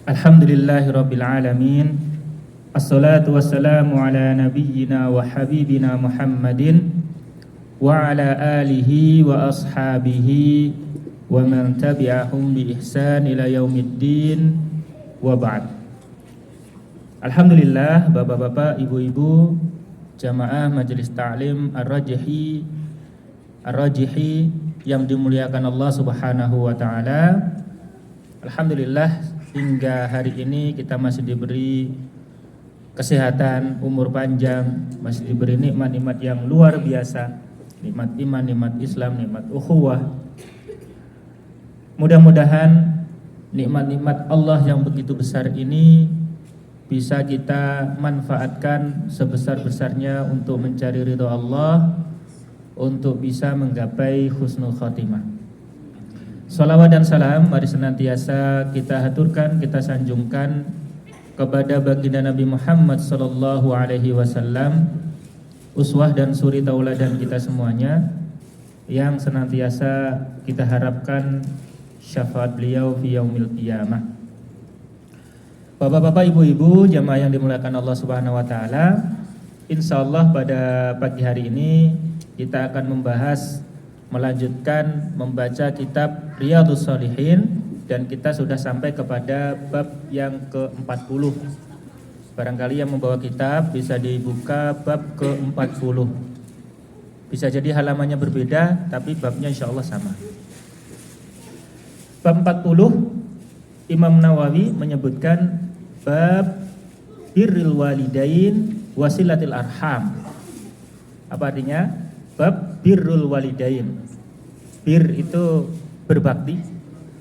Alhamdulillahirabbil alamin. Assalatu wassalamu ala nabiyyina wa habibina Muhammadin wa ala alihi wa ashabihi wa man tabi'ahum bi ihsan ila yaumiddin wa ba'd. Alhamdulillah, bapak-bapak, ibu-ibu, jamaah majelis ta'lim Ar-Rajihi yang dimuliakan Allah Subhanahu wa taala. Alhamdulillah, hingga hari ini kita masih diberi kesehatan, umur panjang, masih diberi nikmat-nikmat yang luar biasa, nikmat iman, nikmat Islam, nikmat ukhuwah. Mudah-mudahan nikmat-nikmat Allah yang begitu besar ini bisa kita manfaatkan sebesar-besarnya untuk mencari ridha Allah, untuk bisa menggapai husnul khotimah. Salawat dan salam mari senantiasa kita haturkan, kita sanjungkan kepada baginda Nabi Muhammad sallallahu alaihi wasallam, uswah dan suri tauladan kita semuanya, yang senantiasa kita harapkan syafaat beliau fi yaumil qiyamah. Bapak-bapak, ibu-ibu, jamaah yang dimuliakan Allah Subhanahu wa taala, insyaallah pada pagi hari ini kita akan melanjutkan membaca kitab Riyadhus Shalihin, dan kita sudah sampai kepada bab yang ke-40. Barangkali yang membawa kitab bisa dibuka bab ke-40. Bisa jadi halamannya berbeda tapi babnya insyaallah sama. Bab 40, Imam Nawawi menyebutkan bab birrul walidain wasilatil arham. Apa artinya? Bab birrul walidain. Bir itu berbakti,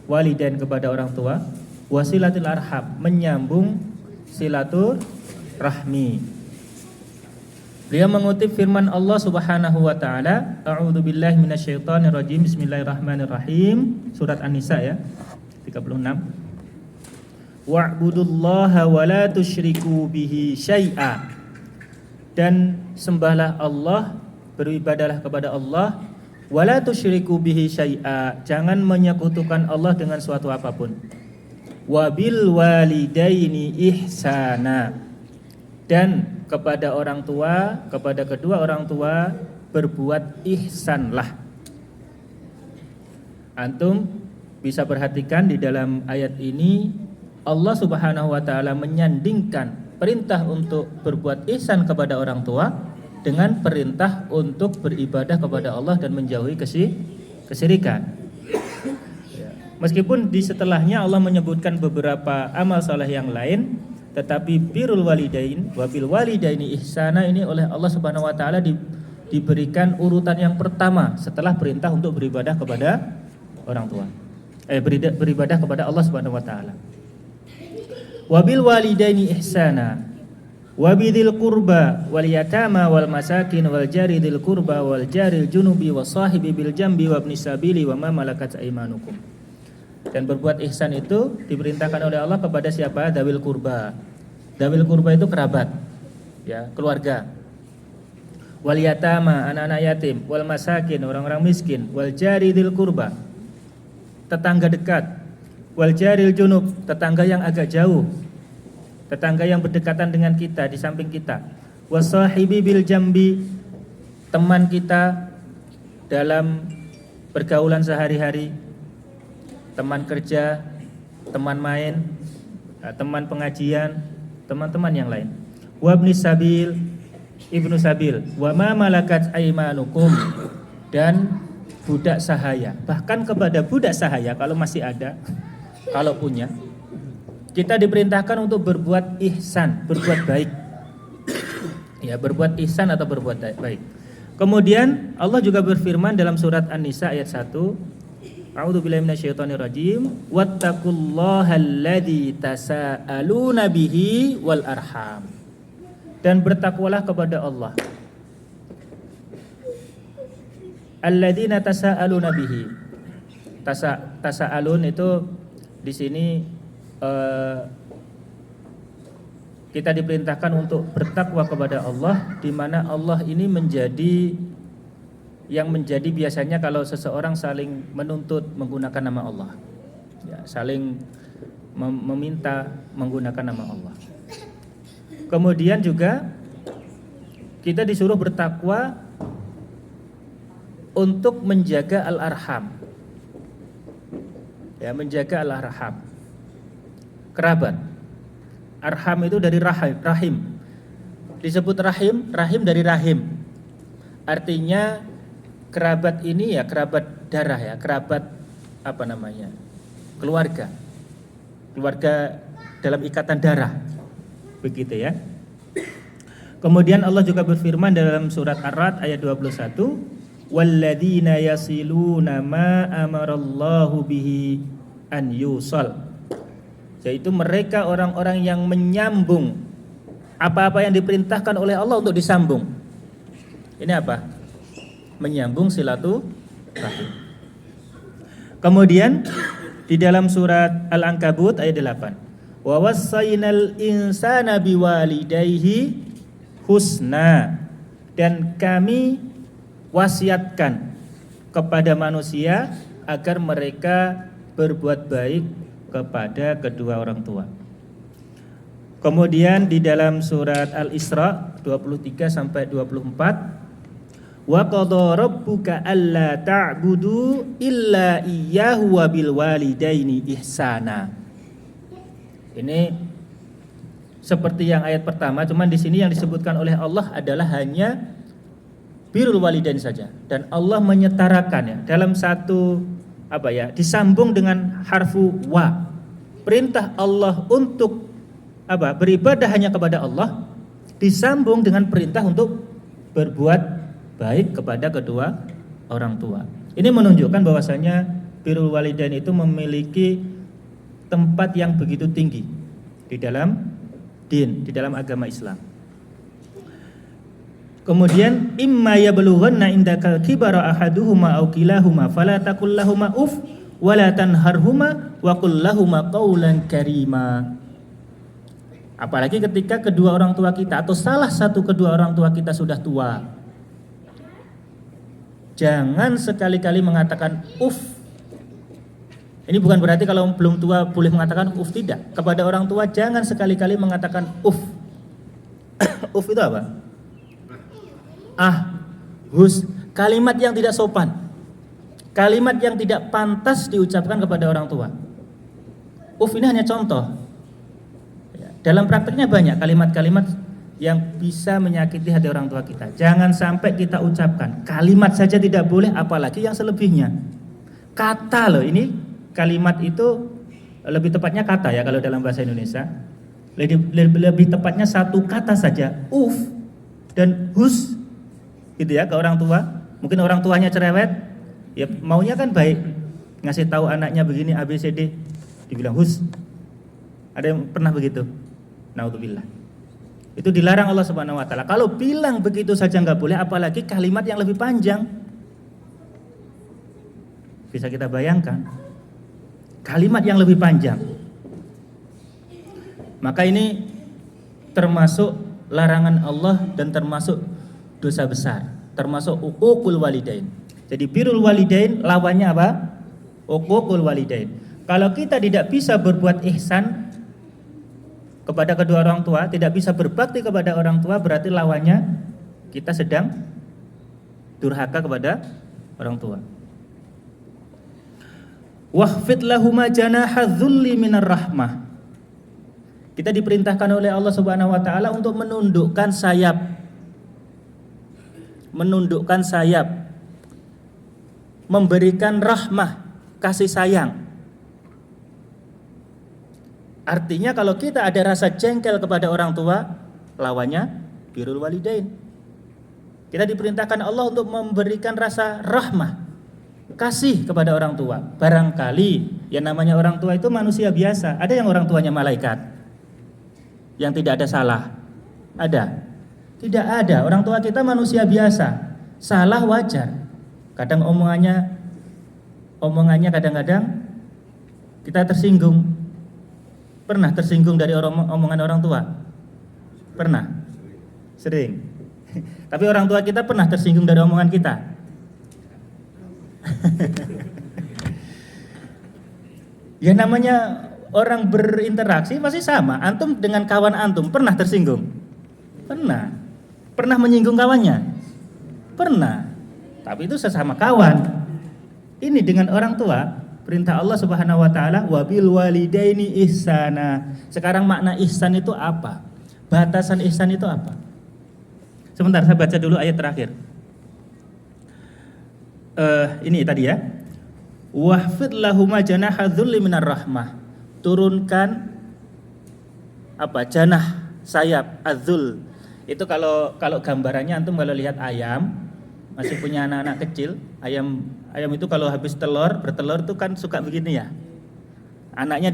walidain kepada orang tua, wasilatil arham menyambung silaturahmi. Beliau mengutip firman Allah Subhanahu wa taala, a'udzubillahi minasyaitonirrajim, bismillahirrahmanirrahim, surat An-Nisa ya, 36. Wa'budullaha wa la tusyriku bihi syai'a. Dan sembahlah Allah, beribadahlah kepada Allah, wala tusyriku bihi syai'a, jangan menyekutukan Allah dengan suatu apapun. Wabil walidaini ihsana, dan kepada orang tua, kepada kedua orang tua berbuat ihsanlah. Antum bisa perhatikan di dalam ayat ini Allah Subhanahu wa taala menyandingkan perintah untuk berbuat ihsan kepada orang tua dengan perintah untuk beribadah kepada Allah dan menjauhi kesyirikan. Meskipun di setelahnya Allah menyebutkan beberapa amal saleh yang lain, tetapi birrul walidain wabil walidaini ihsana ini oleh Allah Subhanahu wa taala diberikan urutan yang pertama setelah perintah untuk beribadah kepada orang tua. Beribadah kepada Allah Subhanahu wa taala. Wabil walidaini ihsana wabidil qurba wal yatama wal masakin wal jari dzil qurba wal jaril junubi wasahibi bil jambi wabni sabili wa ma malakat aymanukum. Dan berbuat ihsan itu diperintahkan oleh Allah kepada siapa? Dzawil qurba. Dzawil qurba itu kerabat, ya, keluarga. Wal yatama, anak-anak yatim, wal masakin, orang-orang miskin, wal jari dzil qurba, tetangga dekat, wal jaril junub, tetangga yang agak jauh, tetangga yang berdekatan dengan kita, di samping kita, wasahibi bil jambi, teman kita dalam pergaulan sehari-hari, teman kerja, teman main, teman pengajian, teman-teman yang lain. Wabni sabil, ibnu sabil, wa ma malakat aymanukum, dan budak sahaya. Bahkan kepada budak sahaya kalau masih ada, kalau punya, kita diperintahkan untuk berbuat ihsan, berbuat baik. Ya, berbuat ihsan atau berbuat baik. Kemudian Allah juga berfirman dalam surat An-Nisa ayat 1, a'udzubillahi minasyaitonirrajim, wattaqullahal-ladzi tasaaluna bihi wal arham. Dan bertakwalah kepada Allah. Alladzina tasaaluna bihi. Tasaalun itu di sini kita diperintahkan untuk bertakwa kepada Allah, di mana Allah ini menjadi yang menjadi biasanya kalau seseorang saling menuntut menggunakan nama Allah, ya, saling meminta menggunakan nama Allah. Kemudian juga kita disuruh bertakwa untuk menjaga al-arham. Ya, menjaga al-arham. Kerabat. Arham itu dari rahim. Disebut rahim dari rahim. Artinya kerabat ini ya kerabat darah ya, kerabat apa namanya? Keluarga dalam ikatan darah. Begitu ya. Kemudian Allah juga berfirman dalam surat Ar-Ra'd ayat 21, walladzina yasiluna ma amarallahu bihi an yusal. Yaitu mereka orang-orang yang menyambung apa-apa yang diperintahkan oleh Allah untuk disambung. Ini apa? Menyambung silaturahim. Kemudian di dalam surat Al-Ankabut ayat 8, wa wassaynal insana biwalidayhi husna, dan kami wasiatkan kepada manusia agar mereka berbuat baik kepada kedua orang tua. Kemudian di dalam surat Al-Isra 23 sampai 24, wa qadha rabbuka alla ta'budu illa iyyahu wa bil walidaini ihsana. Ini seperti yang ayat pertama, cuman di sini yang disebutkan oleh Allah adalah hanya birrul walidain saja, dan Allah menyetarakan ya dalam satu disambung dengan harfu wa. Perintah Allah untuk beribadah hanya kepada Allah disambung dengan perintah untuk berbuat baik kepada kedua orang tua. Ini menunjukkan bahwasanya birrul walidain itu memiliki tempat yang begitu tinggi di dalam di dalam agama Islam. Kemudian imma yablughanna indakal kibara ahaduhuma aw kilahuma fala taqul lahumā uff wa la tanharhuma wa qul lahumā qawlan karīmā. Apalagi ketika kedua orang tua kita atau salah satu kedua orang tua kita sudah tua, jangan sekali-kali mengatakan uff. Ini bukan berarti kalau belum tua boleh mengatakan uff, tidak. Kepada orang tua jangan sekali-kali mengatakan uff. Uff itu apa? Hus, kalimat yang tidak sopan, kalimat yang tidak pantas diucapkan kepada orang tua. Uff ini hanya contoh. Dalam prakteknya banyak kalimat-kalimat yang bisa menyakiti hati orang tua kita. Jangan sampai kita ucapkan. Kalimat saja tidak boleh, apalagi yang selebihnya. Kata loh, ini kalimat itu lebih tepatnya kata ya kalau dalam bahasa Indonesia. Lebih tepatnya satu kata saja, uff dan hus, gitu ya, ke orang tua. Mungkin orang tuanya cerewet, ya maunya kan baik, ngasih tahu anaknya begini ABCD, dibilang hus. Ada yang pernah begitu? Naudzubillah. Itu dilarang Allah Subhanahu wa taala. Kalau bilang begitu saja nggak boleh, apalagi kalimat yang lebih panjang. Bisa kita bayangkan kalimat yang lebih panjang. Maka ini termasuk larangan Allah dan termasuk dosa besar, termasuk uququl walidain. Jadi birrul walidain lawannya apa? Uququl walidain. Kalau kita tidak bisa berbuat ihsan kepada kedua orang tua, tidak bisa berbakti kepada orang tua, berarti lawannya kita sedang durhaka kepada orang tua. Wahfid lahuma janaha dzulli minar rahmah. Kita diperintahkan oleh Allah Subhanahu wa taala untuk menundukkan sayap. Menundukkan sayap. Memberikan rahmah, kasih sayang. Artinya kalau kita ada rasa jengkel kepada orang tua, lawannya birrul walidain. Kita diperintahkan Allah untuk memberikan rasa rahmah, kasih kepada orang tua. Barangkali yang namanya orang tua itu manusia biasa. Ada yang orang tuanya malaikat yang tidak ada salah? Ada? Tidak ada. Orang tua kita manusia biasa. Salah wajar. Kadang omongannya kadang-kadang kita tersinggung. Pernah tersinggung dari omongan orang tua? Pernah? Sering. Tapi orang tua kita pernah tersinggung dari omongan kita? Ya namanya orang berinteraksi pasti sama. Antum dengan kawan antum pernah tersinggung? Pernah. Pernah menyinggung kawannya? Pernah. Tapi itu sesama kawan. Ini dengan orang tua, perintah Allah Subhanahu wa taala wabil walidaini ihsana. Sekarang makna ihsan itu apa? Batasan ihsan itu apa? Sebentar, saya baca dulu ayat terakhir. Ini tadi ya. Wahfid lahuma janaha dzulli minar rahmah. Turunkan janah sayap adzul. Itu kalau gambarannya antum kalau lihat ayam masih punya anak-anak kecil, ayam itu kalau habis bertelur itu kan suka begini ya. Anaknya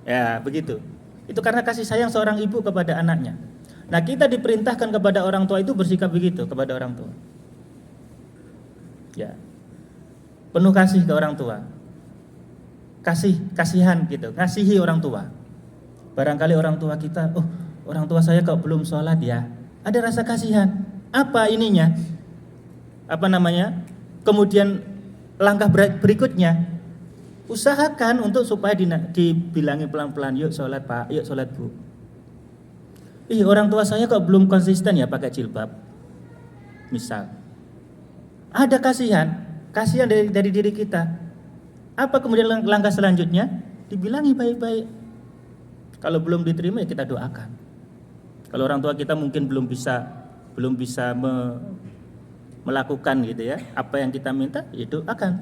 ya begitu. Itu karena kasih sayang seorang ibu kepada anaknya. Nah, kita diperintahkan kepada orang tua itu bersikap begitu kepada orang tua. Ya. Penuh kasih ke orang tua. Kasihan gitu, ngasihi orang tua. Barangkali orang tua kita, orang tua saya kok belum sholat ya. Ada rasa kasihan. Apa ininya? Kemudian langkah berikutnya, usahakan untuk supaya dibilangi pelan-pelan, yuk sholat pak, yuk sholat bu. Orang tua saya kok belum konsisten ya pakai jilbab. Misal, ada kasihan dari diri kita. Apa kemudian langkah selanjutnya? Dibilangi baik-baik. Kalau belum diterima ya kita doakan. Kalau orang tua kita mungkin belum bisa melakukan gitu ya, apa yang kita minta, ya doakan.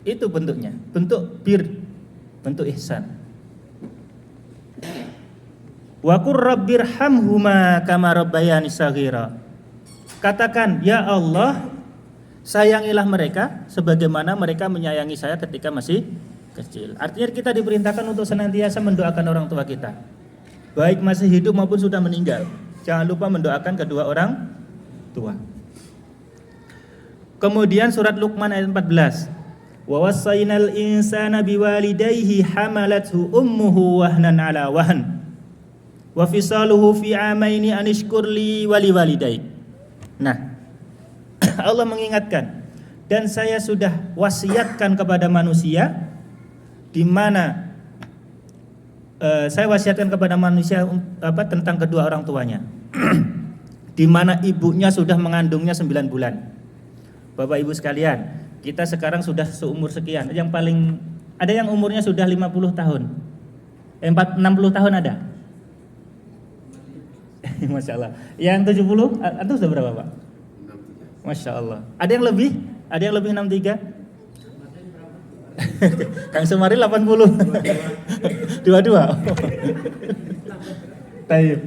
Itu bentuknya, bentuk bentuk ihsan. Wa qur rabbirhamhuma kama rabbayani shaghira. Katakan, ya Allah, sayangilah mereka sebagaimana mereka menyayangi saya ketika masih kecil. Artinya kita diperintahkan untuk senantiasa mendoakan orang tua kita, baik masih hidup maupun sudah meninggal. Jangan lupa mendoakan kedua orang tua. Kemudian surat Luqman ayat 14. Wa wassaynal insana biwalidayhi hamalathu ummuhu wahnan ala wahn wa fisaluhu fi amaini anishkur li wa liwalidayk. Nah, Allah mengingatkan, dan saya sudah wasiatkan kepada manusia, di mana saya wasiatkan kepada manusia tentang kedua orang tuanya, di mana ibunya sudah mengandungnya 9 bulan. Bapak Ibu sekalian, kita sekarang sudah seumur sekian. Yang paling ada yang umurnya sudah 50 tahun. 60 tahun ada? Masya Allah. Yang 70? Itu sudah berapa Pak? Masya Allah. Ada yang lebih? Ada yang lebih 63? Kang Sumari 80. Dua-dua. Baik.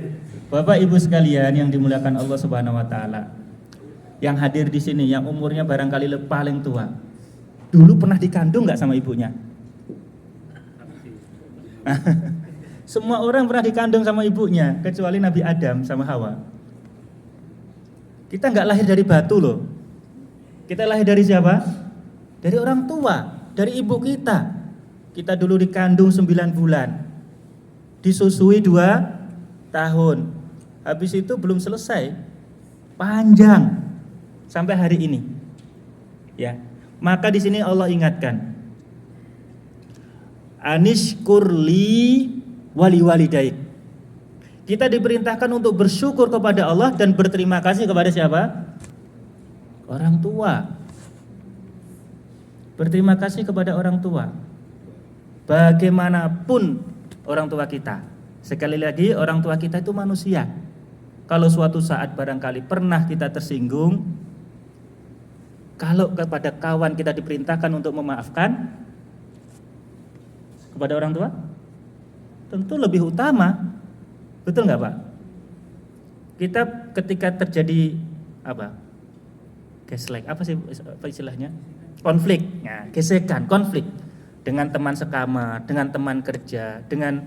Bapak Ibu sekalian yang dimuliakan Allah Subhanahu wa taala. Yang hadir di sini yang umurnya barangkali paling tua. Dulu pernah dikandung enggak sama ibunya? Semua orang pernah dikandung sama ibunya, kecuali Nabi Adam sama Hawa. Kita enggak lahir dari batu loh. Kita lahir dari siapa? Dari orang tua, dari ibu kita. Kita dulu dikandung 9 bulan. Disusui 2 tahun. Habis itu belum selesai. Panjang sampai hari ini. Ya. Maka di sini Allah ingatkan. Anishkurli wali walidaik. Kita diperintahkan untuk bersyukur kepada Allah dan berterima kasih kepada siapa? Orang tua. Berterima kasih kepada orang tua. Bagaimanapun orang tua kita. Sekali lagi, orang tua kita itu manusia. Kalau suatu saat barangkali pernah kita tersinggung, kalau kepada kawan kita diperintahkan untuk memaafkan, kepada orang tua tentu lebih utama. Betul nggak Pak? Kita ketika terjadi geslek, apa istilahnya? Konflik, ya, gesekan, konflik dengan teman sekamar, dengan teman kerja, dengan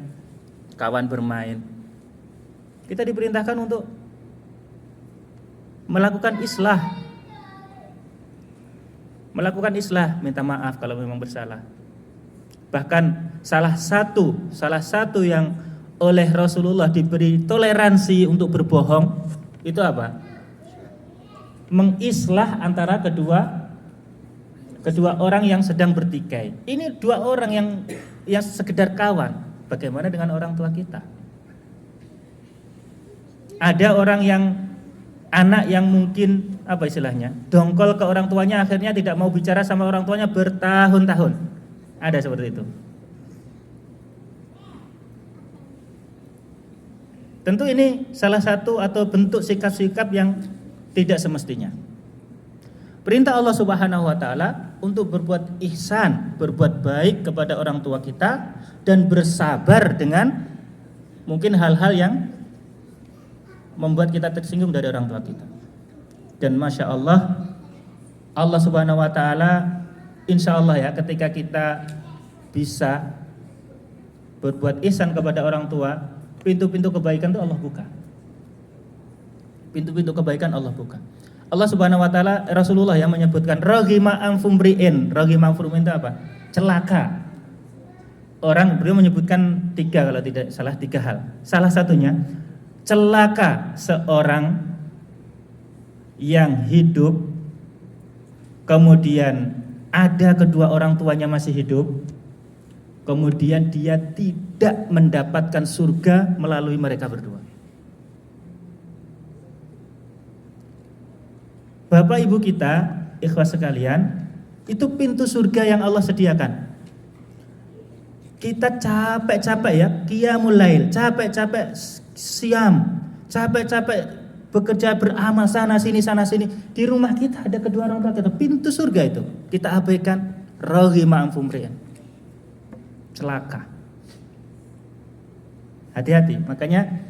kawan bermain. Kita diperintahkan untuk melakukan islah. Melakukan islah, minta maaf kalau memang bersalah. Bahkan salah satu yang oleh Rasulullah diberi toleransi untuk berbohong itu apa? Mengislah antara kedua kedua orang yang sedang bertikai. Ini dua orang yang sekedar kawan. Bagaimana dengan orang tua kita? Ada orang yang anak yang mungkin apa istilahnya, dongkol ke orang tuanya, akhirnya tidak mau bicara sama orang tuanya bertahun-tahun. Ada seperti itu. Tentu ini salah satu atau bentuk sikap-sikap yang tidak semestinya. Perintah Allah Subhanahu wa taala untuk berbuat ihsan, berbuat baik kepada orang tua kita dan bersabar dengan mungkin hal-hal yang membuat kita tersinggung dari orang tua kita. Dan Masya Allah, Allah Subhanahu wa taala insya Allah ya, ketika kita bisa berbuat ihsan kepada orang tua, pintu-pintu kebaikan itu Allah buka. Pintu-pintu kebaikan Allah buka. Allah Subhanahu wa taala, Rasulullah yang menyebutkan raghima anfum mri'in. Raghima anfum itu apa? Celaka. Orang, beliau menyebutkan tiga kalau tidak salah, tiga hal. Salah satunya celaka seorang yang hidup kemudian ada kedua orang tuanya masih hidup, kemudian dia tidak mendapatkan surga melalui mereka berdua. Bapak ibu kita, ikhwas sekalian, itu pintu surga yang Allah sediakan. Kita capek-capek ya, qiyamul lail, capek-capek siam, capek-capek bekerja beramal sana sini. Di rumah kita ada kedua orang tua kita, pintu surga itu kita abaikan, raghima anfum mri'in. Celaka. Hati-hati, makanya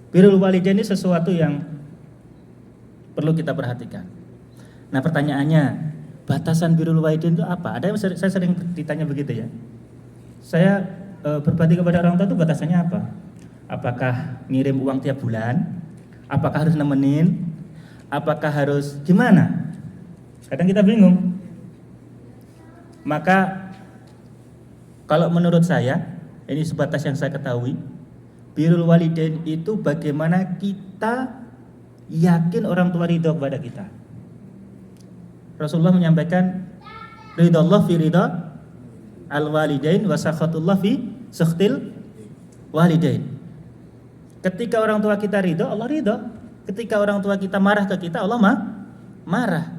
birrul walidain ini sesuatu yang perlu kita perhatikan. Nah pertanyaannya, batasan birrul walidain itu apa? Ada yang saya sering ditanya begitu ya. Saya berbakti kepada orang tua itu batasannya apa? Apakah ngirim uang tiap bulan? Apakah harus nemenin? Apakah harus gimana? Kadang kita bingung. Maka kalau menurut saya, ini sebatas yang saya ketahui, birrul walidain itu bagaimana kita yakin orang tua ridho kepada kita. Rasulullah menyampaikan ridallah fi ridha al-walidain wa sakhatullah fi sakhtil walidain. Ketika orang tua kita ridho, Allah ridho. Ketika orang tua kita marah ke kita, Allah marah.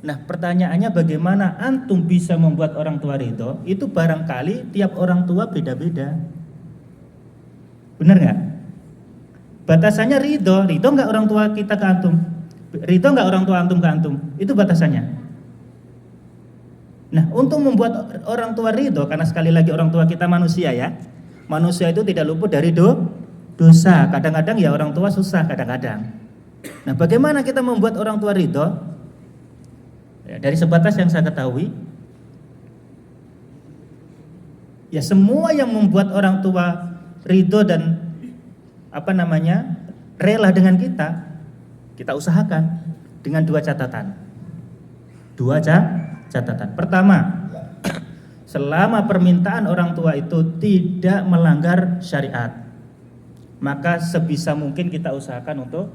Nah pertanyaannya, bagaimana antum bisa membuat orang tua ridho? Itu barangkali tiap orang tua beda-beda. Benar nggak? Batasannya ridho nggak orang tua kita ke antum? Ridho nggak orang tua antum ke antum? Itu batasannya. Nah untuk membuat orang tua ridho, karena sekali lagi orang tua kita manusia ya, manusia itu tidak luput dari dosa. Kadang-kadang ya orang tua susah kadang-kadang. Nah bagaimana kita membuat orang tua ridho? Ya, dari sebatas yang saya ketahui, ya semua yang membuat orang tua ridho dan rela dengan kita usahakan dengan dua catatan. Pertama, selama permintaan orang tua itu tidak melanggar syariat, maka sebisa mungkin kita usahakan untuk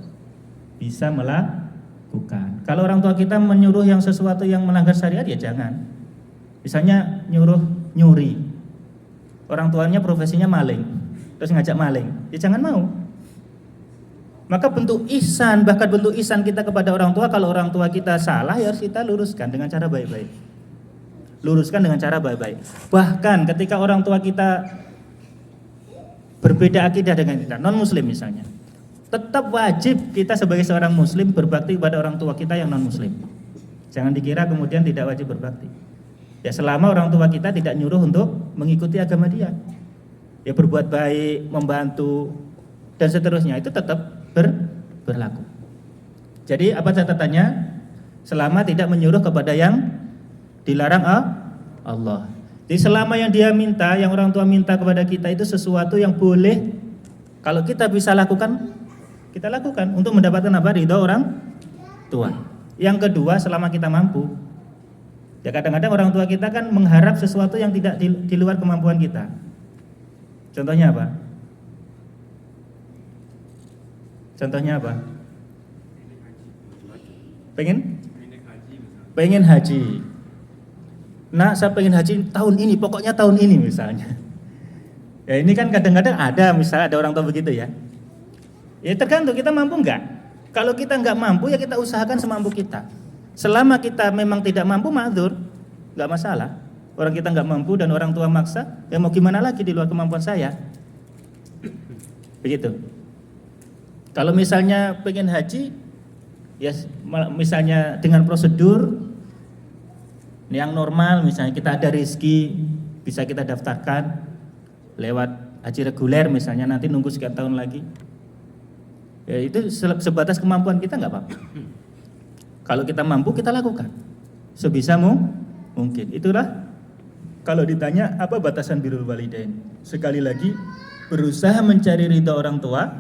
bisa melakukan. Kalau orang tua kita menyuruh yang sesuatu yang melanggar syariat, ya jangan. Misalnya nyuruh nyuri, orang tuanya profesinya maling, terus ngajak maling, ya jangan mau. Maka bentuk ihsan, bahkan bentuk ihsan kita kepada orang tua, kalau orang tua kita salah ya harus kita luruskan dengan cara baik-baik. Bahkan ketika orang tua kita berbeda akidah dengan kita, non muslim misalnya, tetap wajib kita sebagai seorang muslim berbakti kepada orang tua kita yang non muslim. Jangan dikira kemudian tidak wajib berbakti. Ya selama orang tua kita tidak nyuruh untuk mengikuti agama dia, ya berbuat baik, membantu dan seterusnya, itu tetap berlaku. Jadi apa catatannya? Selama tidak menyuruh kepada yang dilarang Allah. Jadi selama yang dia minta, yang orang tua minta kepada kita itu sesuatu yang boleh, kalau kita bisa lakukan, kita lakukan untuk mendapatkan apa? Ridho orang tua. Yang kedua, selama kita mampu. Ya kadang-kadang orang tua kita kan mengharap sesuatu yang tidak di luar kemampuan kita. Contohnya apa? Pengen? pengen haji. Nah, saya pengen haji tahun ini, pokoknya tahun ini misalnya. Ya ini kan kadang-kadang ada, misalnya ada orang tua begitu ya. Ya tergantung kita mampu enggak. Kalau kita enggak mampu ya kita usahakan semampu kita. Selama kita memang tidak mampu, ma'dzur, enggak masalah. Orang kita enggak mampu dan orang tua maksa, ya mau gimana lagi di luar kemampuan saya. Begitu. Kalau misalnya pengen haji, ya misalnya dengan prosedur yang normal, misalnya kita ada rezeki, bisa kita daftarkan lewat haji reguler misalnya, nanti nunggu sekian tahun lagi. Ya itu sebatas kemampuan kita nggak apa-apa. Kalau kita mampu kita lakukan sebisa mungkin. Itulah kalau ditanya apa batasan birrul walidain. Sekali lagi berusaha mencari ridha orang tua.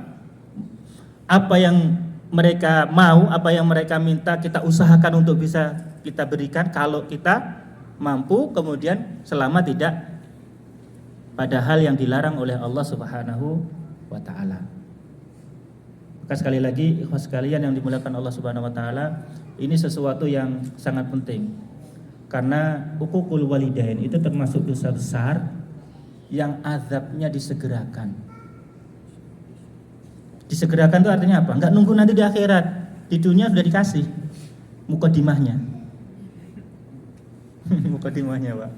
Apa yang mereka mau, apa yang mereka minta kita usahakan untuk bisa kita berikan kalau kita mampu, kemudian selama tidak pada hal yang dilarang oleh Allah Subhanahu wa taala. Maka sekali lagi ikhwas sekalian yang dimuliakan Allah Subhanahu wa taala, ini sesuatu yang sangat penting. Karena uququl walidain itu termasuk dosa besar yang azabnya disegerakan. Disegerakan itu artinya apa? Enggak nunggu nanti di akhirat, di dunia sudah dikasih mukadimahnya. Mukadimahnya Pak.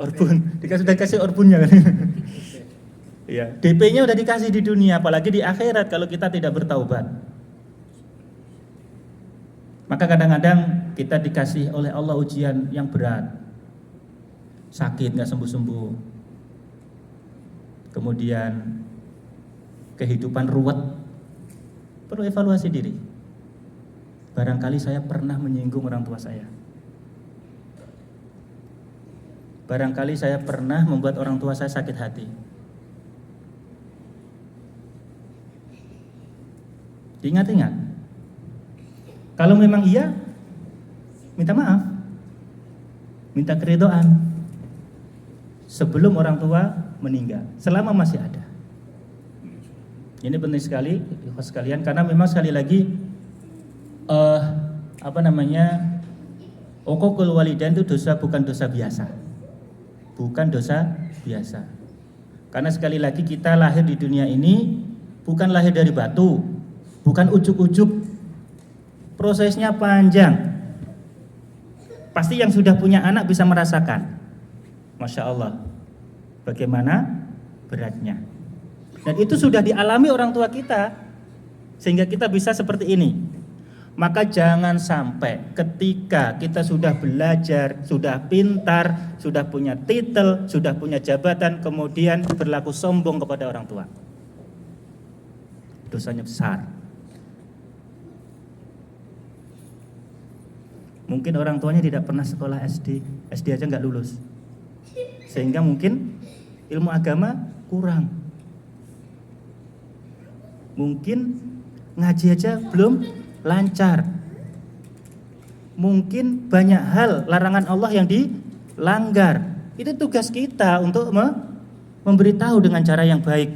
Orbun. Sudah dikasih orbunnya kan. Ya, DP-nya udah dikasih di dunia, apalagi di akhirat kalau kita tidak bertaubat. Maka kadang-kadang kita dikasih oleh Allah ujian yang berat. Sakit enggak sembuh-sembuh. Kemudian kehidupan ruwet. Perlu evaluasi diri. Barangkali saya pernah menyinggung orang tua saya. Barangkali saya pernah membuat orang tua saya sakit hati. Ingat-ingat. Kalau memang iya, minta maaf. Minta keridhaan. Sebelum orang tua meninggal, selama masih ada. Ini penting sekali, ikhwas sekalian, karena memang sekali lagi uququl walidain itu dosa, bukan dosa biasa. Bukan dosa biasa. Karena sekali lagi kita lahir di dunia ini bukan lahir dari batu, bukan ujuk-ujuk. Prosesnya panjang. Pasti yang sudah punya anak bisa merasakan. Masya Allah, bagaimana beratnya. Dan itu sudah dialami orang tua kita, sehingga kita bisa seperti ini. Maka jangan sampai ketika kita sudah belajar, sudah pintar, sudah punya titel, sudah punya jabatan, kemudian berlaku sombong kepada orang tua. Dosanya besar. Mungkin orang tuanya tidak pernah sekolah SD aja nggak lulus, sehingga mungkin ilmu agama kurang. Mungkin ngaji aja belum lancar. Mungkin banyak hal larangan Allah yang dilanggar. Itu tugas kita untuk memberitahu dengan cara yang baik.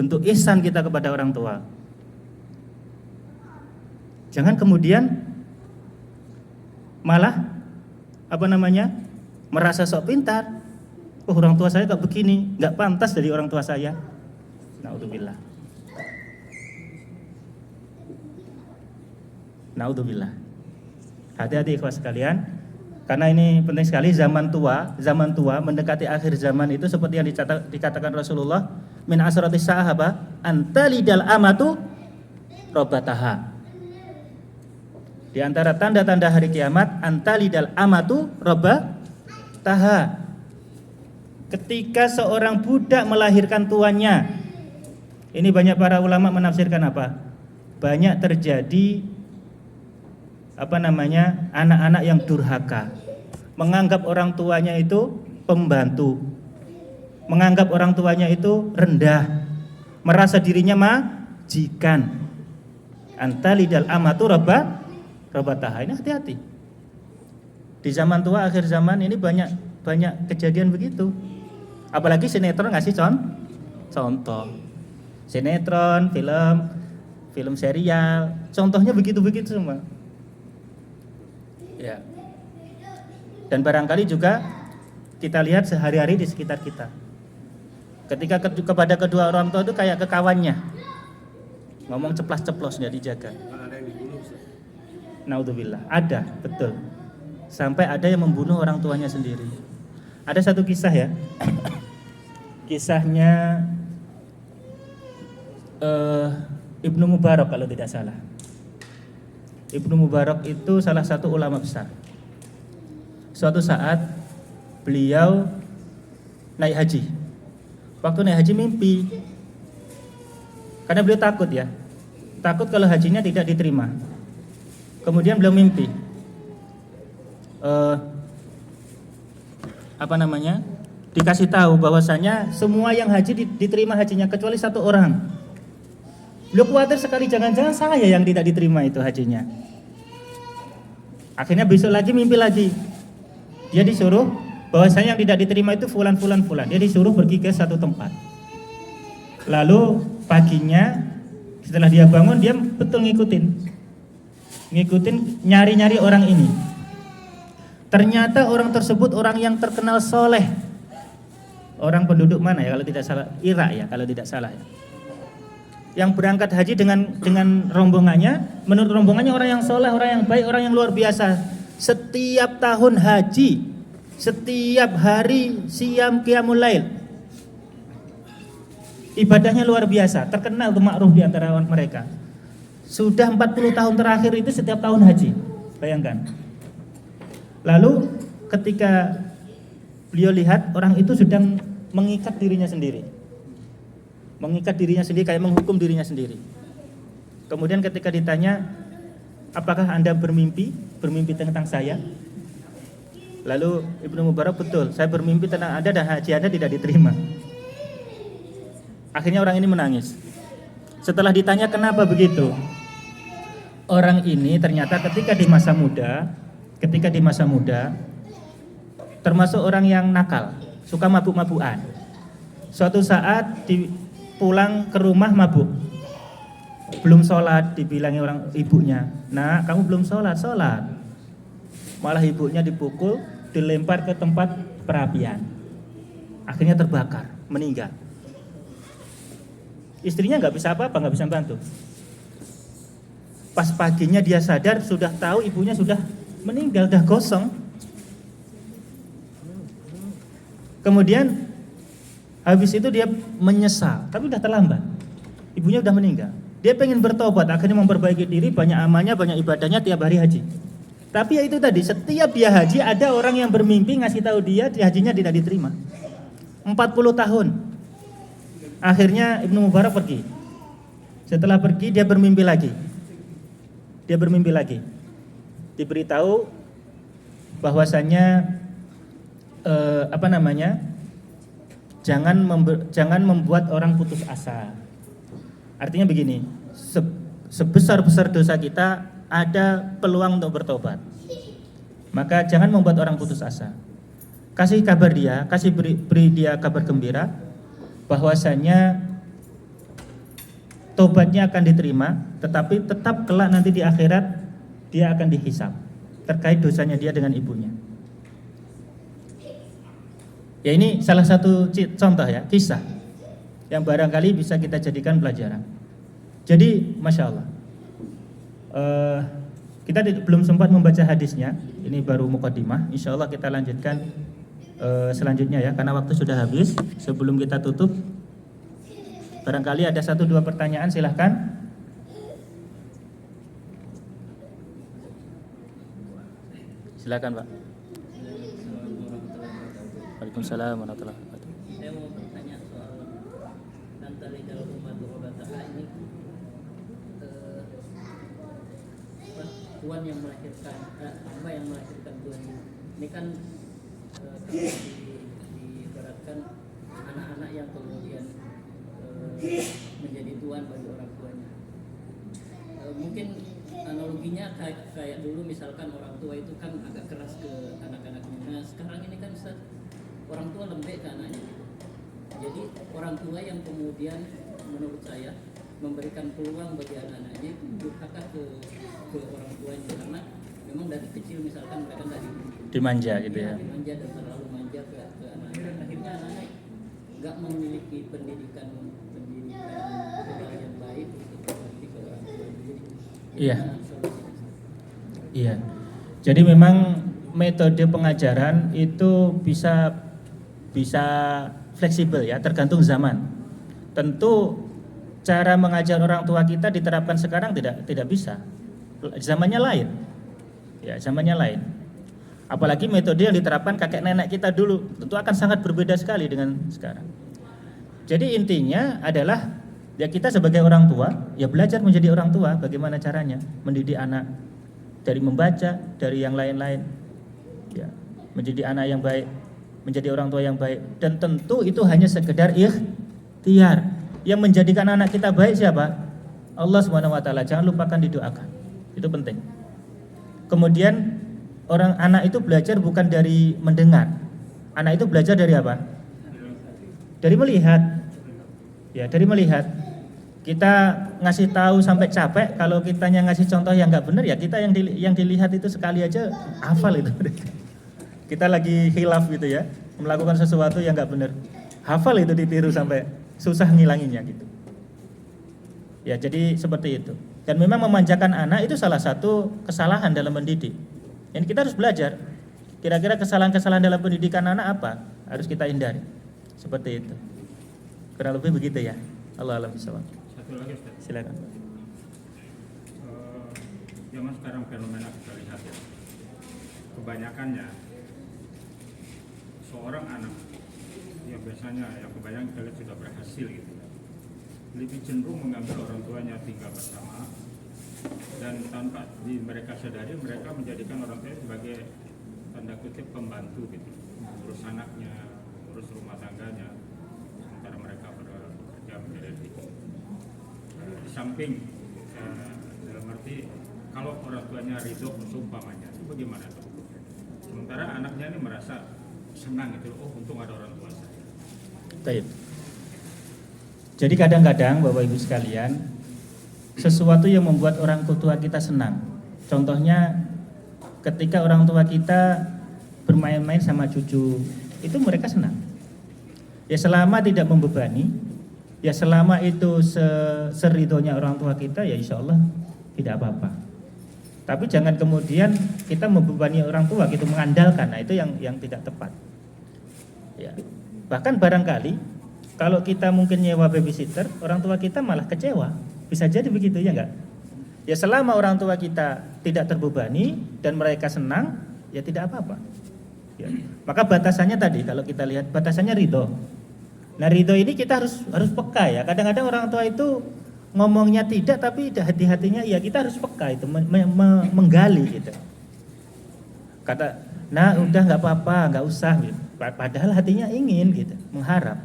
Bentuk ihsan kita kepada orang tua. Jangan kemudian malah merasa sok pintar. Oh, orang tua saya kok begini, nggak pantas dari orang tua saya. Naudzubillah. Naudzubillah. Hati-hati ikhwas sekalian, karena ini penting sekali. Zaman tua mendekati akhir zaman itu seperti yang dikatakan Rasulullah, min asratis sa'ah antalidal amatu robbataha. Di antara tanda-tanda hari kiamat, antalidal amatu robbataha. Ketika seorang budak melahirkan tuannya. Ini banyak para ulama menafsirkan apa? Banyak terjadi anak-anak yang durhaka, menganggap orang tuanya itu pembantu, menganggap orang tuanya itu rendah, merasa dirinya majikan. Antalidal amatu robbataha. Ini hati-hati. Di zaman tua, akhir zaman ini banyak kejadian begitu. Apalagi sinetron ngasih contoh. Sinetron, film serial, contohnya begitu-begitu semua. Ya. Dan barangkali juga kita lihat sehari-hari di sekitar kita. Ketika kepada kedua orang tua itu kayak ke kawannya. Ngomong ceplas-ceplos nggak dijaga. Ada yang dibunuh. Naudzubillah, ada, betul. Sampai ada yang membunuh orang tuanya sendiri. Ada satu kisah ya. Kisahnya Ibnu Mubarak kalau tidak salah. Ibnu Mubarak itu salah satu ulama besar. Suatu saat beliau naik haji. Waktu naik haji mimpi. Karena beliau takut ya. Takut kalau hajinya tidak diterima. Kemudian beliau mimpi. Dikasih tahu bahwasanya semua yang haji diterima hajinya kecuali satu orang. Beliau khawatir sekali jangan-jangan saya yang tidak diterima itu hajinya. Akhirnya besok lagi mimpi lagi. Dia disuruh bahwasanya yang tidak diterima itu fulan. Dia disuruh pergi ke satu tempat. Lalu paginya setelah dia bangun dia betul ngikutin nyari-nyari orang ini. Ternyata orang tersebut orang yang terkenal soleh. Orang penduduk mana ya kalau tidak salah, Irak ya kalau tidak salah ya. Yang berangkat haji dengan rombongannya, menurut rombongannya orang yang soleh, orang yang baik, orang yang luar biasa. Setiap tahun haji, setiap hari siam qiyamul lail. Ibadahnya luar biasa, terkenal tuh ma'ruf di antara mereka. Sudah 40 tahun terakhir itu setiap tahun haji. Bayangkan. Lalu ketika beliau lihat orang itu sedang mengikat dirinya sendiri. Mengikat dirinya sendiri kayak menghukum dirinya sendiri. Kemudian ketika ditanya, apakah Anda bermimpi tentang saya? Lalu Ibnu Mubarak, betul, saya bermimpi tentang Anda dan haji Anda tidak diterima. Akhirnya orang ini menangis. Setelah ditanya kenapa begitu, orang ini ternyata ketika di masa muda termasuk orang yang nakal, suka mabuk-mabukan. Suatu saat pulang ke rumah mabuk, belum sholat, dibilangi orang ibunya, "Nak, kamu belum sholat." Malah ibunya dipukul, dilempar ke tempat perapian. Akhirnya terbakar, meninggal. Istrinya nggak bisa apa-apa, nggak bisa bantu. Pas paginya dia sadar, sudah tahu ibunya sudah meninggal, dah gosong. Kemudian habis itu dia menyesal, tapi udah terlambat. Ibunya udah meninggal. Dia pengen bertobat, akhirnya memperbaiki diri, banyak amalnya, banyak ibadahnya, tiap hari haji. Tapi ya itu tadi, setiap dia haji ada orang yang bermimpi ngasih tahu dia hajinya tidak diterima. 40 tahun. Akhirnya Ibnu Mubarak pergi. Setelah pergi dia bermimpi lagi. Diberitahu bahwasanya jangan membuat orang putus asa. Artinya begini, sebesar-besar dosa kita ada peluang untuk bertobat. Maka jangan membuat orang putus asa. Kasih kabar dia, beri dia kabar gembira bahwasanya tobatnya akan diterima, tetapi tetap kelak nanti di akhirat dia akan dihisab terkait dosanya dia dengan ibunya. Ya, ini salah satu contoh ya, kisah yang barangkali bisa kita jadikan pelajaran. Jadi Masya Allah, kita belum sempat membaca hadisnya, ini baru muqaddimah. Insya Allah kita lanjutkan selanjutnya ya, karena waktu sudah habis. Sebelum kita tutup, barangkali ada 1-2 pertanyaan, silahkan. Silakan Pak. Waalaikumsalam warahmatullahi wabarakatuh. Saya mau bertanya soal antara dalam umat Ta'ala ini Tuhan yang melahirkan, hamba yang melahirkan Tuhan ini kan diibaratkan anak-anak yang kemudian menjadi tuan bagi orang tuanya. Mungkin analoginya kayak dulu misalkan orang tua itu kan agak keras ke anak-anaknya. Nah sekarang ini kan orang tua lembek ke anaknya. Jadi orang tua yang kemudian menurut saya memberikan peluang bagi anak-anaknya itu durhaka ke orang tuanya, karena memang dari kecil misalkan mereka dari Dimanja gitu ya. dimanja dan terlalu manja ke anak-anak, dan akhirnya anak-anak nggak memiliki pendidikan moral yang baik untuk berbakti ke orang tua. Jadi Iya. gimana solusinya? Iya. Jadi memang metode pengajaran itu bisa fleksibel ya, tergantung zaman. Tentu cara mengajar orang tua kita diterapkan sekarang tidak bisa. Zamannya lain. Ya, zamannya lain. Apalagi metode yang diterapkan kakek nenek kita dulu tentu akan sangat berbeda sekali dengan sekarang. Jadi intinya adalah ya kita sebagai orang tua ya belajar menjadi orang tua, bagaimana caranya mendidik anak dari membaca, dari yang lain-lain. Ya, menjadi anak yang baik, menjadi orang tua yang baik, dan tentu itu hanya sekedar ikhtiar. Yang menjadikan anak kita baik siapa? Allah Subhanahu wa taala. Jangan lupakan didoakan. Itu penting. Kemudian anak itu belajar bukan dari mendengar. Anak itu belajar dari apa? Dari melihat. Ya, dari melihat. Kita ngasih tahu sampai capek, kalau kitanya ngasih contoh yang nggak benar ya kita yang dilihat itu sekali aja hafal itu. Kita lagi khilaf gitu ya, melakukan sesuatu yang nggak benar, hafal itu, ditiru sampai susah ngilanginnya gitu. Ya, jadi seperti itu. Dan memang memanjakan anak itu salah satu kesalahan dalam mendidik. Yang kita harus belajar. Kira-kira kesalahan-kesalahan dalam pendidikan anak apa? Harus kita hindari. Seperti itu. Kurang lebih begitu ya. Allah a'lam bishawab. Satu lagi Ustaz. Silakan. Zaman sekarang fenomena kita lihat ya, kebanyakannya seorang anak yang biasanya yang kebanyakan kita lihat sudah berhasil gitu, lebih cenderung mengambil orang tuanya tinggal bersama, dan tanpa mereka sadari mereka menjadikan orang tua sebagai tanda kutip pembantu gitu, urus anaknya, urus rumah tangganya, sementara mereka bekerja menjadi di samping dalam arti kalau orang tuanya ridho seumpamanya itu bagaimana tuh? Sementara anaknya ini merasa senang gitu, oh untung ada orang tua saya. Baik. Jadi kadang-kadang Bapak Ibu sekalian, sesuatu yang membuat orang tua kita senang. Contohnya ketika orang tua kita bermain-main sama cucu, itu mereka senang. Ya selama tidak membebani, ya selama itu seridhonya orang tua kita, ya insya Allah tidak apa-apa. Tapi jangan kemudian kita membebani orang tua gitu, mengandalkan. Nah itu yang tidak tepat. Ya. Bahkan barangkali kalau kita mungkin nyewa babysitter, orang tua kita malah kecewa. Bisa jadi begitu ya enggak? Ya selama orang tua kita tidak terbebani dan mereka senang, ya tidak apa-apa. Ya. Maka batasannya tadi kalau kita lihat batasannya ridho. Nah ridho ini kita harus peka ya. Kadang-kadang orang tua itu ngomongnya tidak, tapi hati-hatinya ya kita harus peka itu menggali gitu. Kata, nah udah nggak apa-apa, nggak usah. Gitu. Padahal hatinya ingin gitu, mengharap.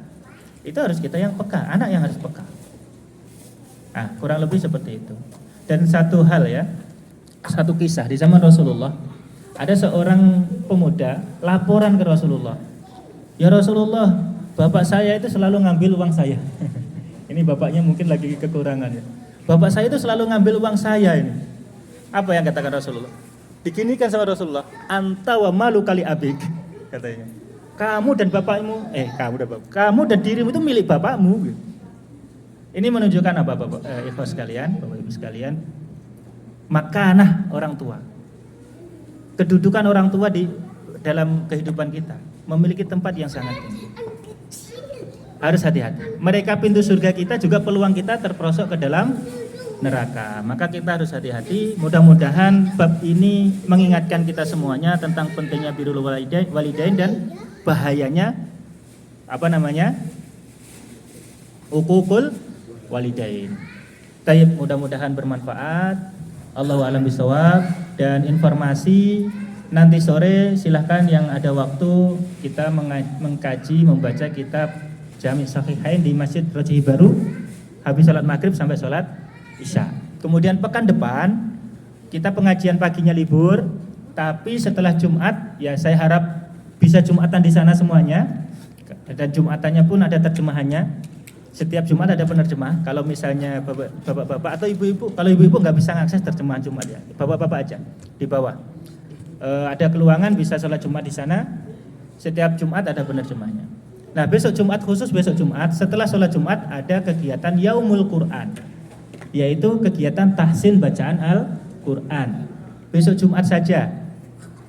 Itu harus kita yang peka, anak yang harus peka. Nah kurang lebih seperti itu. Dan satu hal ya, satu kisah di zaman Rasulullah, ada seorang pemuda laporan ke Rasulullah. Ya Rasulullah, bapak saya itu selalu ngambil uang saya. Ini bapaknya mungkin lagi kekurangan ya. Bapak saya itu selalu ngambil uang saya ini. Apa yang katakan Rasulullah? Diginikan sama Rasulullah, anta wa malu kali abik, katanya. Kamu dan bapakmu, kamu dan dirimu itu milik bapakmu. Gitu. Ini menunjukkan apa Bapak Ibu sekalian, Bapak Ibu sekalian? Makanah orang tua. Kedudukan orang tua di dalam kehidupan kita memiliki tempat yang sangat tinggi. Harus hati-hati. Mereka pintu surga kita, juga peluang kita terperosok ke dalam neraka. Maka kita harus hati-hati. Mudah-mudahan bab ini mengingatkan kita semuanya tentang pentingnya birrul walidain dan bahayanya uququl walidain. Taib, mudah-mudahan bermanfaat. Allahu a'lam bishawab. Dan informasi nanti sore silahkan yang ada waktu kita mengkaji, membaca kitab Jami' Sahihain di Masjid Rojihi Baru habis sholat maghrib sampai sholat isya. Kemudian pekan depan kita pengajian paginya libur, tapi setelah Jumat ya saya harap bisa Jumatan di sana semuanya, dan Jumatannya pun ada terjemahannya. Setiap Jumat ada penerjemah. Kalau misalnya bapak-bapak atau ibu-ibu, kalau ibu-ibu nggak bisa mengakses terjemahan Jumat ya, bapak-bapak aja di bawah. Ada keluangan bisa sholat Jumat di sana. Setiap Jumat ada penerjemahnya. Nah, besok Jumat, khusus besok Jumat, setelah sholat Jumat ada kegiatan Yaumul Quran, yaitu kegiatan tahsin bacaan Al-Quran. Besok Jumat saja.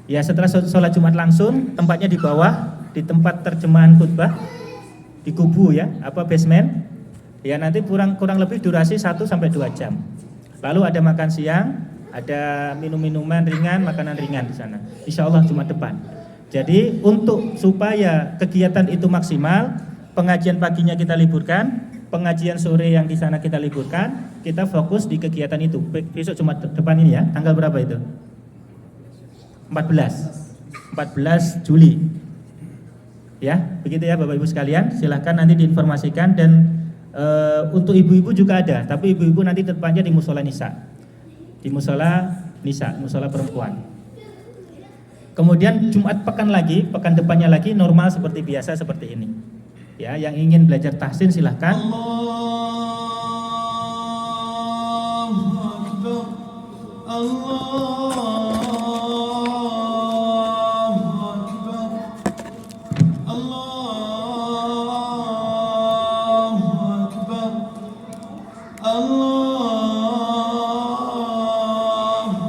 Ya, setelah sholat Jumat langsung, tempatnya di bawah, di tempat terjemahan khutbah, di kubu ya, basement. Ya, nanti kurang lebih durasi 1 sampai 2 jam. Lalu ada makan siang, ada minum-minuman ringan, makanan ringan di sana. Insya Allah Jumat depan. Jadi untuk supaya kegiatan itu maksimal, pengajian paginya kita liburkan, pengajian sore yang di sana kita liburkan, kita fokus di kegiatan itu. Besok Jumat depan ini ya, tanggal berapa itu? 14 Juli. Ya, begitu ya Bapak Ibu sekalian. Silahkan nanti diinformasikan dan untuk ibu-ibu juga ada, tapi ibu-ibu nanti tempatnya di musola Nisa. Di musola Nisa, musola perempuan. Kemudian Jumat pekan depannya lagi normal seperti biasa seperti ini. Ya, yang ingin belajar tahsin silahkan. Allahu Akbar. Allahu Akbar. Allahu Akbar. Allahu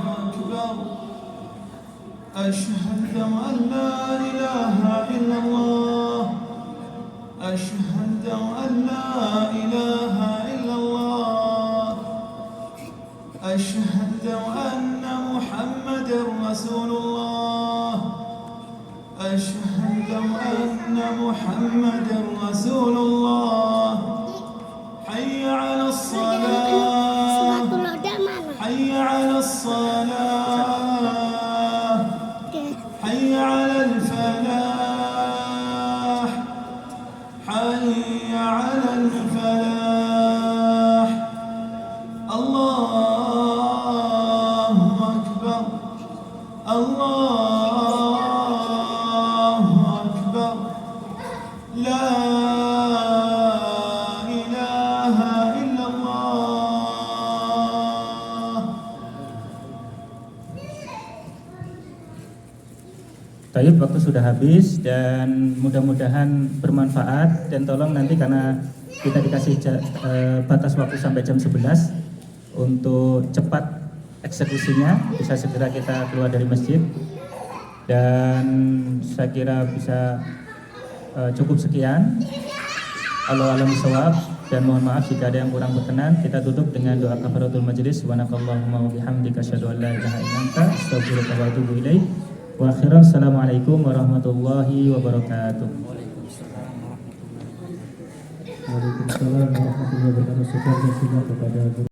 Akbar. Asyhadu an la ilaha illallah. Asyhadu an la ilaha illallah. Asyhadu anna Muhammadar Rasulullah. Asyhadu anna Muhammadar Rasulullah. Hayya 'alas salah. Hayya 'alas salah. Hayya 'alal falah. Hayya 'alal falah. Allahu Akbar. Allahu Akbar. La ilaha illallah. Tayyib, waktu sudah habis dan mudah-mudahan bermanfaat, dan tolong nanti karena kita dikasih batas waktu sampai jam 11 untuk cepat eksekusinya, bisa segera kita keluar dari masjid. Dan saya kira bisa cukup sekian. Allahu a'lam bishawab, dan mohon maaf jika ada yang kurang berkenan. Kita tutup dengan doa kafaratul majelis. Subhanakallahumma wa bihamdika asyhadu an la ilaha illa anta astaghfiruka wa atubu ilaik. Wa akhiran, assalamualaikum warahmatullahi wabarakatuh. Waalaikumsalam warahmatullahi wabarakatuh.